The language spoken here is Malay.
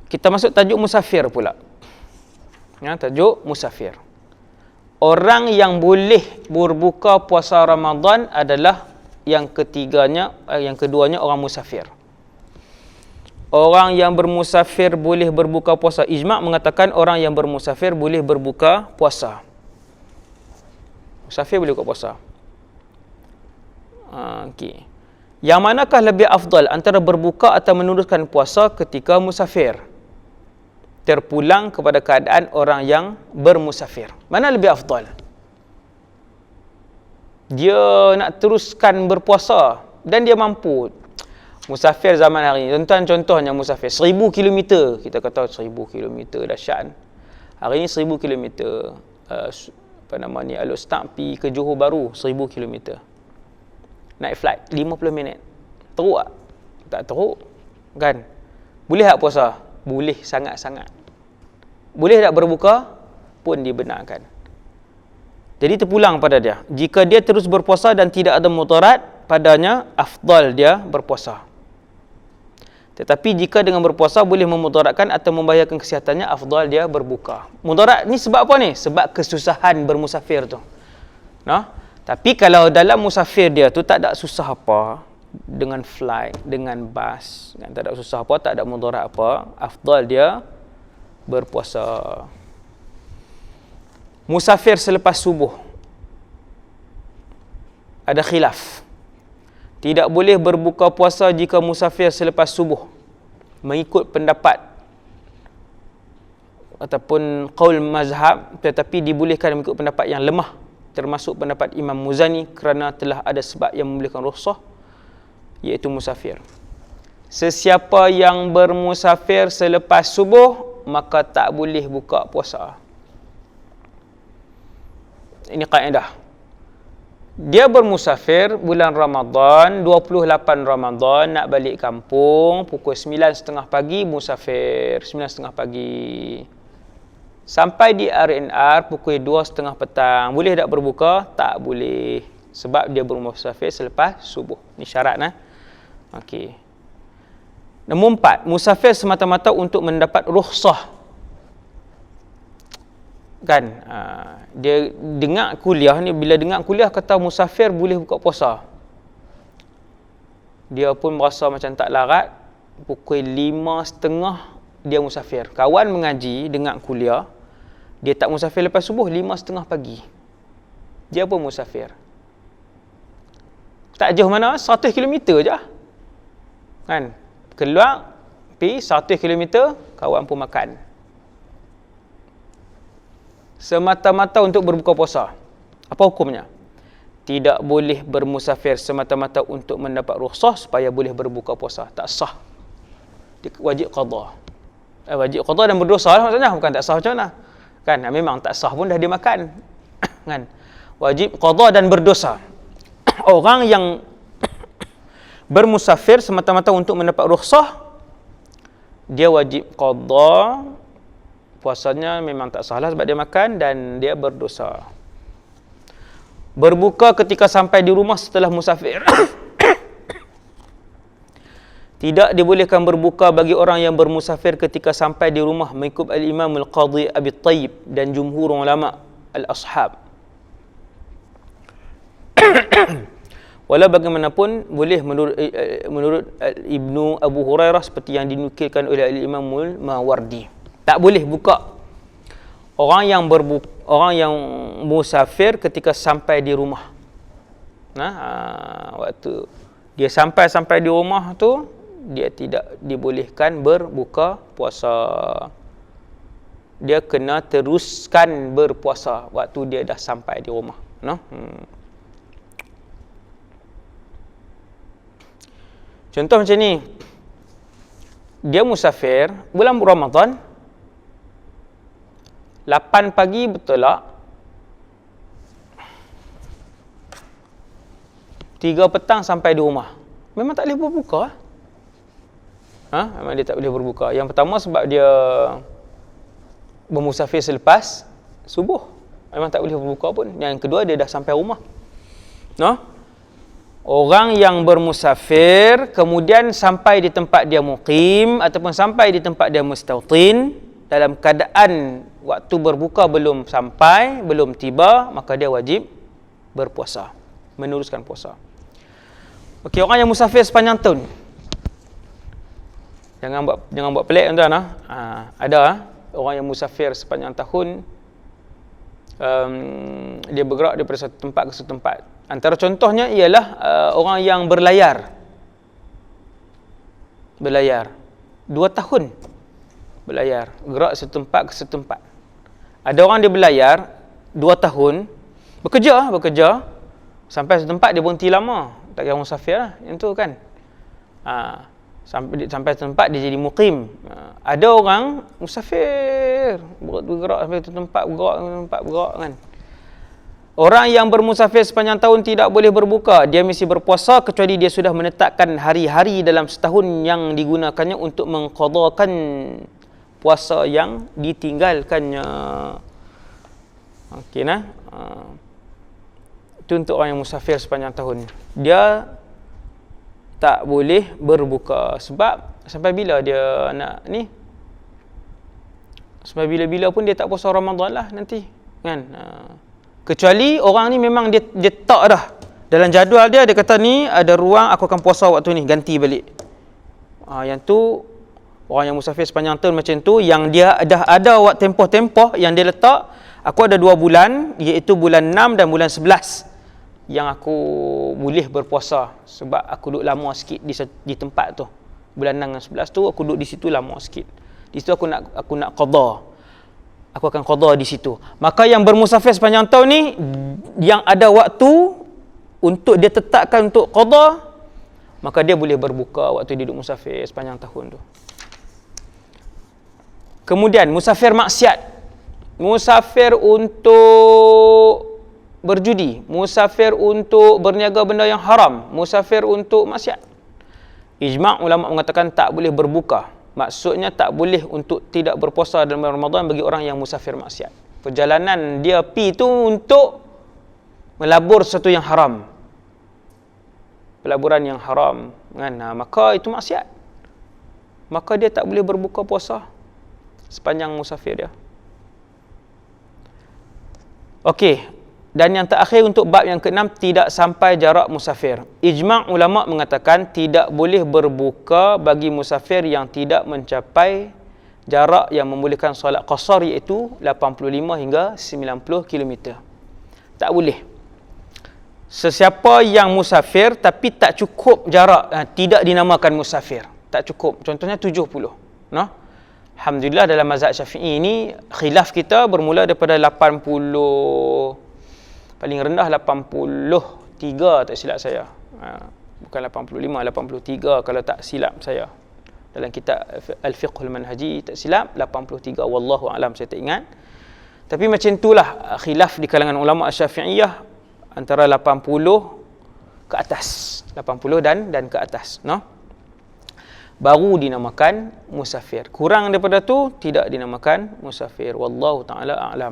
Kita masuk tajuk musafir pula. Tajuk musafir. Orang yang boleh berbuka puasa Ramadan adalah yang keduanya orang musafir. Orang yang bermusafir boleh berbuka puasa. Ijma' mengatakan orang yang bermusafir boleh berbuka puasa. Musafir boleh buka puasa. Okey. Yang manakah lebih afdal antara berbuka atau meneruskan puasa ketika musafir? Terpulang kepada keadaan orang yang bermusafir. Mana lebih afdal? Dia nak teruskan berpuasa dan dia mampu. Musafir zaman hari ini, contohnya musafir 1000 km, kita kata 1000 km dahsyat. Hari ini 1000 km Al-Ustaz pergi ke Johor Bahru 1000 km. Naik flight 50 minit. Teruk tak? Tak teruk. Kan? Boleh tak puasa? Boleh sangat-sangat. Boleh tak berbuka? Pun dibenarkan. Jadi terpulang pada dia. Jika dia terus berpuasa dan tidak ada mudarat padanya, afdal dia berpuasa. Tetapi jika dengan berpuasa boleh memudaratkan atau membahayakan kesihatannya, afdal dia berbuka. Mudarat ni sebab apa ni? Sebab kesusahan bermusafir tu. Tapi kalau dalam musafir dia tu tak ada susah apa, dengan flight, dengan bas, tak ada susah apa, tak ada mudarat apa, afdal dia berpuasa. Musafir selepas subuh, ada khilaf. Tidak boleh berbuka puasa jika musafir selepas subuh, mengikut pendapat ataupun qaul mazhab, tetapi dibolehkan mengikut pendapat yang lemah, termasuk pendapat Imam Muzani, kerana telah ada sebab yang membolehkan rukhsah, iaitu musafir. Sesiapa yang bermusafir selepas subuh, maka tak boleh buka puasa. Ini kaedah. Dia bermusafir bulan Ramadan, 28 Ramadan, nak balik kampung pukul 9.30 pagi, musafir 9.30 pagi. Sampai di RNR pukul 2.30 petang. Boleh tak berbuka? Tak boleh. Sebab dia bermusafir selepas subuh. Ini syarat. Okey. Nombor 4, musafir semata-mata untuk mendapat rukhsah. Kan? Dia dengar kuliah ni, bila dengar kuliah kata musafir boleh buka puasa, dia pun merasa macam tak larat. Pukul 5.30 dia musafir. Kawan mengaji, dengar kuliah, dia tak musafir lepas subuh, 5.30 pagi dia pun musafir. Tak jauh mana, 100 km je kan, keluar pergi 100 km, kawan pun makan. Semata-mata untuk berbuka puasa. Apa hukumnya? Tidak boleh bermusafir semata-mata untuk mendapat rukhsah supaya boleh berbuka puasa. Tak sah. Dia wajib qada. Wajib qada dan berdosa lah maksudnya. Bukan tak sah macam mana. Kan? Memang tak sah pun dah dia makan. Kan? Wajib qada dan berdosa. Orang yang bermusafir semata-mata untuk mendapat rukhsah, dia wajib qada. Puasanya memang tak salah sebab dia makan, dan dia berdosa. Berbuka ketika sampai di rumah setelah musafir. Tidak dibolehkan berbuka bagi orang yang bermusafir ketika sampai di rumah, mengikut Al-Imam Al-Qadhi Abi Tayyib dan jumhur ulama al-ashab. Walau bagaimanapun boleh menurut Ibnu Abu Hurairah, seperti yang dinukilkan oleh Al-Imam Al-Mawardi. Tak boleh buka orang yang musafir ketika sampai di rumah. Waktu dia sampai di rumah tu, dia tidak dibolehkan berbuka puasa. Dia kena teruskan berpuasa waktu dia dah sampai di rumah. Contoh macam ni. Dia musafir bulan Ramadan, 8 pagi bertolak, 3 petang sampai di rumah. Memang tak boleh berbuka. Memang dia tak boleh berbuka. Yang pertama sebab dia bermusafir selepas subuh. Memang tak boleh berbuka pun. Yang kedua, dia dah sampai rumah. Orang yang bermusafir kemudian sampai di tempat dia muqim ataupun sampai di tempat dia mustautin dalam keadaan waktu berbuka belum sampai, belum tiba, maka dia wajib berpuasa, meneruskan puasa. Okey, orang yang musafir sepanjang tahun. Jangan buat pelik tuan-tuan. Ada orang yang musafir sepanjang tahun, dia bergerak daripada satu tempat ke satu tempat. Antara contohnya ialah orang yang berlayar 2 tahun berlayar, gerak satu tempat ke satu tempat. Ada orang dia berlayar 2 tahun, bekerja sampai satu tempat dia berhenti lama, tak kira musafir lah yang tu kan. Sampai tempat dia jadi muqim. Ada orang musafir bergerak sampai satu tempat, bergerak kan. Orang yang bermusafir sepanjang tahun tidak boleh berbuka, dia mesti berpuasa kecuali dia sudah menetapkan hari-hari dalam setahun yang digunakannya untuk mengqadakan puasa yang ditinggalkannya. Okey nah. Itu untuk orang yang musafir sepanjang tahun. Dia tak boleh berbuka sebab sampai bila dia nak ni? Sampai bila-bila pun dia tak puasa Ramadan lah nanti kan. Kecuali orang ni memang dia tak dah dalam jadual dia kata ni ada ruang aku akan puasa waktu ni, ganti balik. Yang tu orang yang musafir sepanjang tahun macam tu, yang dia dah ada waktu tempoh yang dia letak, aku ada 2 bulan iaitu bulan 6 dan bulan 11 yang aku boleh berpuasa sebab aku duduk lama sikit di tempat tu. Bulan 6 dan 11 tu aku duduk di situ lama sikit. Di situ aku nak qada. Aku akan qada di situ. Maka yang bermusafir sepanjang tahun ni yang ada waktu untuk dia tetapkan untuk qada, maka dia boleh berbuka waktu dia duduk musafir sepanjang tahun tu. Kemudian musafir maksiat. Musafir untuk berjudi, musafir untuk berniaga benda yang haram, musafir untuk maksiat. Ijma' ulama mengatakan tak boleh berbuka. Maksudnya tak boleh untuk tidak berpuasa dalam Ramadan bagi orang yang musafir maksiat. Perjalanan dia pi tu untuk melabur sesuatu yang haram. Pelaburan yang haram kan. Maka itu maksiat. Maka dia tak boleh berbuka puasa sepanjang musafir dia. Okey. Dan yang terakhir untuk bab yang ke-6, tidak sampai jarak musafir. Ijma' ulama mengatakan tidak boleh berbuka bagi musafir yang tidak mencapai jarak yang membolehkan solat qasar iaitu 85 hingga 90 km. Tak boleh. Sesiapa yang musafir tapi tak cukup jarak, tidak dinamakan musafir. Tak cukup. Contohnya 70. Alhamdulillah dalam mazhab Syafi'i ini khilaf kita bermula daripada 80, paling rendah 83 tak silap saya. Bukan 85, 83 kalau tak silap saya. Dalam kitab Al-Fiqhul Manhaji tak silap 83, wallahu alam saya tak ingat. Tapi macam itulah khilaf di kalangan ulama Syafi'iyah antara 80 ke atas. 80 dan ke atas, baru dinamakan musafir. Kurang daripada tu tidak dinamakan musafir. Wallahu taala a'lam.